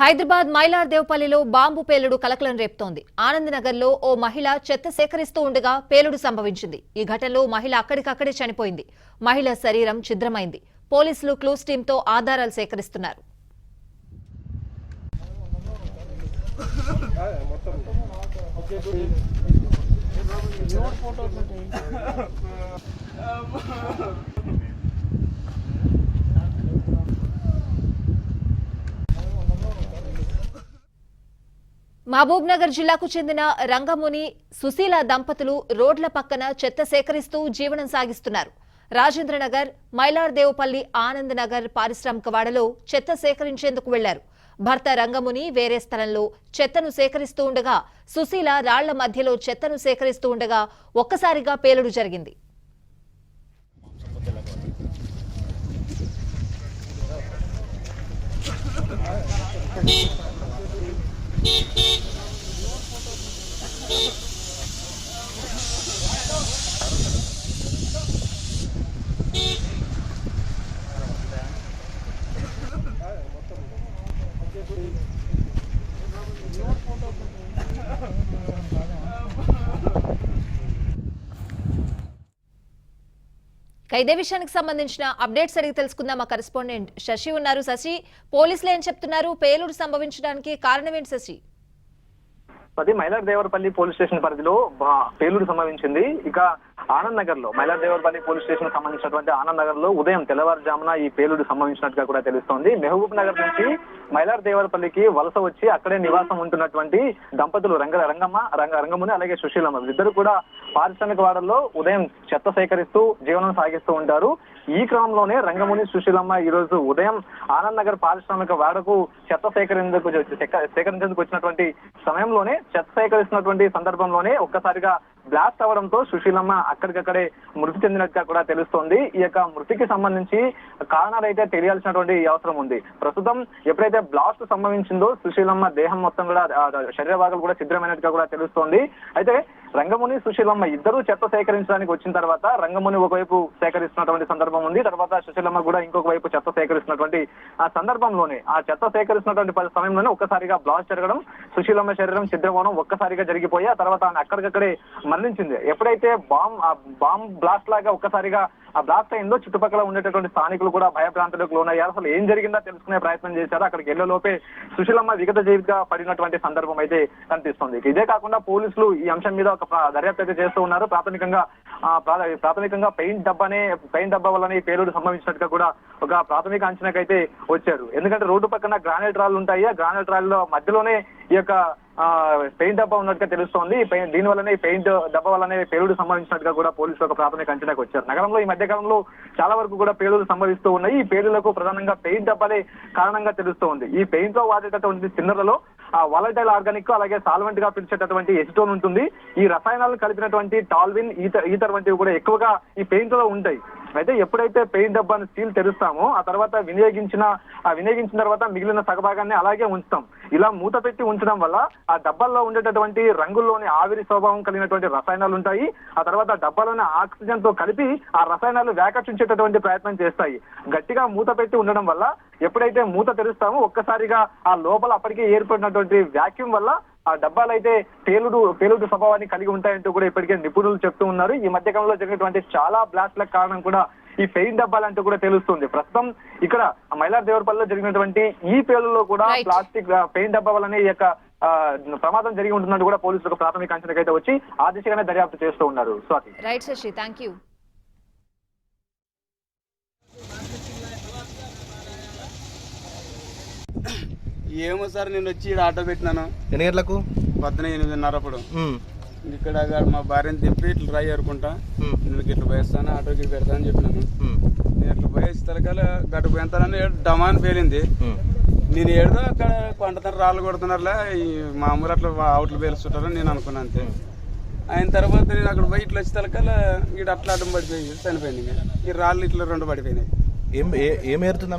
Hyderabad మైలార్దేవ్పల్లిలో bomb పేలుడు కలకలం రేపుతోంది. ఆనందనగర్లో ఓ మహిళ చెత్త సేకరిస్తూ ఉండగా పేలుడు సంభవించింది. ఈ ఘటనలో మహిళ అక్కడికక్కడే చనిపోయింది. మహిళ శరీరం ఛిద్రమైంది. పోలీసులు క్లూస్ టీంతో ఆధారాలు సేకరిస్తున్నారు. మహబూబ్ నగర్ జిల్లాకు చెందిన రంగముని సుశీల దంపతులు రోడ్ల పక్కన చెత్త సేకరిస్తూ జీవనం సాగిస్తున్నారు. రాజేంద్రనగర్, మైలార్దేవ్పల్లి, ఆనంద్ నగర్ పారిశ్రామికవాడలో చెత్త సేకరించేందుకు వెళ్లారు. భర్త రంగముని వేరే స్థలంలో చెత్తను సేకరిస్తూ ఉండగా సుశీల రాళ్ల మధ్యలో చెత్తను సేకరిస్తూ ఉండగా ఒక్కసారిగా పేలుడు జరిగింది. ఇదే విషయానికి సంబంధించిన అప్డేట్స్ అడిగి తెలుసుకుందాం. మా కరెస్పాండెంట్ శశి ఉన్నారు. శశి, పోలీసులు ఏం చెప్తున్నారు? పేలుడు సంభవించడానికి కారణం ఏంటి శశి? అది మైలార్దేవరపల్లి పోలీస్ స్టేషన్ పరిధిలో పేలుడు సంభవించింది. ఇక ఆనంద్ నగర్ లో మైలార్దేవరపల్లి పోలీస్ స్టేషన్ సంబంధించినటువంటి ఆనంద్ నగర్ లో ఉదయం తెల్లవారుజామున ఈ పేలుడు సంభవించినట్టుగా కూడా తెలుస్తోంది. మహబూబ్ నగర్ నుంచి మైలార్దేవరపల్లికి వలస వచ్చి అక్కడే నివాసం ఉంటున్నటువంటి దంపతులు రంగముని అలాగే సుశీలమ్మ ఇద్దరు కూడా పారిశ్రామిక వాడల్లో ఉదయం చెత్త సేకరిస్తూ జీవనం సాగిస్తూ ఉంటారు. ఈ క్రమంలోనే రంగముని సుశీలమ్మ ఈ రోజు ఉదయం ఆనంద్ నగర్ పారిశ్రామిక వాడకు చెత్త సేకరించేందుకు వచ్చినటువంటి సమయంలోనే చెత్త సేకరిస్తున్నటువంటి సందర్భంలోనే ఒక్కసారిగా బ్లాస్ట్ అవడంతో సుశీలమ్మ అక్కడికక్కడే మృతి చెందినట్టుగా కూడా తెలుస్తోంది. ఈ యొక్క మృతికి సంబంధించి కారణాలు అయితే తెలియాల్సినటువంటి అవసరం ఉంది. ప్రస్తుతం ఎప్పుడైతే బ్లాస్ట్ సంభవించిందో సుశీలమ్మ దేహం మొత్తం కూడా శరీర భాగాలు కూడా ఛిద్రమైనట్టుగా కూడా తెలుస్తోంది. అయితే రంగముని సుశీలమ్మ ఇద్దరు చెత్త సేకరించడానికి వచ్చిన తర్వాత రంగముని ఒకవైపు సేకరిస్తున్నటువంటి సందర్భం ఉంది. తర్వాత సుశీలమ్మ కూడా ఇంకొక వైపు చెత్త సేకరిస్తున్నటువంటి ఆ సందర్భంలోనే ఆ చెత్త సేకరిస్తున్నటువంటి సమయంలోనే ఒక్కసారిగా బ్లాస్ట్ జరగడం, సుశీలమ్మ శరీరం ఛిద్రమవడం ఒక్కసారిగా జరిగిపోయి ఆ తర్వాత ఆమె అక్కడికక్కడే మరణించింది. ఎప్పుడైతే బాంబ్ బ్లాస్ట్ లాగా ఒక్కసారిగా ఆ బ్లాస్ట్ అయిందో చుట్టుపక్కల ఉండేటటువంటి స్థానికులు కూడా భయభ్రాంతులకు లోనయ్యారు. అసలు ఏం జరిగిందో తెలుసుకునే ప్రయత్నం చేశారు. అక్కడికి వెళ్లేలోపే సుశీలమ్మ విగత జీవిగా పడినటువంటి సందర్భం అయితే కనిపిస్తుంది. ఇదే కాకుండా పోలీసులు ఈ అంశం మీద ఒక దర్యాప్తు అయితే చేస్తూ ఉన్నారు. ప్రాథమికంగా పెయింట్ డబ్బా వల్లనే పేలుడు సంభవించినట్టుగా కూడా ఒక ప్రాథమిక అంచనాకైతే వచ్చారు. ఎందుకంటే రోడ్డు పక్కన గ్రానైట్ రాళ్ళు ఉంటాయి. ఆ గ్రానైట్ రాళ్ళలో మధ్యలోనే ఈ యొక్క పెయింట్ డబ్బా ఉన్నట్టుగా తెలుస్తోంది. దీని వల్లనే పెయింట్ డబ్బా వల్లనే పేలుడు సంభవించినట్టుగా కూడా పోలీసులు ఒక ప్రాథమిక అంచనాకు వచ్చారు. నగరంలో ఈ మధ్య కాలంలో చాలా వరకు కూడా పేలుడు సంభవిస్తూ ఉన్నాయి. ఈ పేలులకు ప్రధానంగా పెయింట్ డబ్బాలే కారణంగా తెలుస్తూ ఉంది. ఈ పెయింట్ లో వాడేటటువంటి సిన్నర్లలో వాలటైల్ ఆర్గానిక్ అలాగే సాల్వెంట్ గా పిలిచేటటువంటి ఎసిటోన్ ఉంటుంది. ఈ రసాయనాలను కలిపినటువంటి టాల్విన్, ఈథర్ వంటివి కూడా ఎక్కువగా ఈ పెయింట్ లో ఉంటాయి. అయితే ఎప్పుడైతే పెయింట్ డబ్బాను సీల్ తెరుస్తామో ఆ తర్వాత వినియోగించిన తర్వాత మిగిలిన సగభాగాన్ని అలాగే ఉంచుతాం. ఇలా మూత పెట్టి ఉంచడం వల్ల ఆ డబ్బాల్లో ఉండేటటువంటి రంగుల్లోని ఆవిరి స్వభావం కలిగినటువంటి రసాయనాలు ఉంటాయి. ఆ తర్వాత డబ్బాలోని ఆక్సిజన్ తో కలిపి ఆ రసాయనాలు వ్యాకర్షించేటటువంటి ప్రయత్నం చేస్తాయి. గట్టిగా మూత పెట్టి ఉండడం వల్ల ఎప్పుడైతే మూత తెరుస్తామో ఒక్కసారిగా ఆ లోపల అప్పటికే ఏర్పడినటువంటి వ్యాక్యూమ్ వల్ల ఆ డబ్బాలు అయితే పేలుడు స్వభావాన్ని కలిగి ఉంటాయంటూ కూడా ఇప్పటికే నిపుణులు చెప్తూ ఉన్నారు. ఈ మధ్య కాలంలో జరిగినటువంటి చాలా బ్లాస్ట్లకు కారణం కూడా ఈ పెయింట్ డబ్బాలంటూ కూడా తెలుస్తుంది. ప్రస్తుతం ఇక్కడ మైలార్దేవరపల్లిలో జరిగినటువంటి ఈ పేలులో కూడా ప్లాస్టిక్ పెయింట్ డబ్బా వల్లనే ఈ యొక్క ప్రమాదం జరిగి ఉంటున్నట్టు కూడా పోలీసులకు ప్రాథమిక అంచనాకైతే వచ్చి ఆ దిశగానే దర్యాప్తు చేస్తూ ఉన్నారు. స్వాతి. Right Sasi, thank you. ఏమో సార్, నేను వచ్చి ఆటో పెట్టినాను. ఎన్ని గంటలకు? 8:30 అప్పుడు. ఇక్కడ మా భార్యను తెంపి ఇట్లా రాయి ఏరుకుంటా, నేను ఇట్లా పోయేస్తాను, ఆటోకి పెడతా అని చెప్పినాను. నేను ఇట్లా పోయేసి తలకాల గట్టు పోయిస్తానని డమాన్ పేలింది. నేను ఏడుదో అక్కడ పండుతారు, రాళ్ళు కొడుతున్నారులే, ఈ మామూలు అట్లా అవుట్లు పేలుస్తుంటారని నేను అనుకున్నాను అంతే. ఆయన తర్వాత నేను అక్కడ పోయి ఇట్లా వచ్చి తలకాల ఇక్కడ అట్లా అడ్డం పడిపోయి చనిపోయింది. ఈ రాళ్ళు ఇట్లా 2 పడిపోయినాయి. ఏం ఏరుతుందని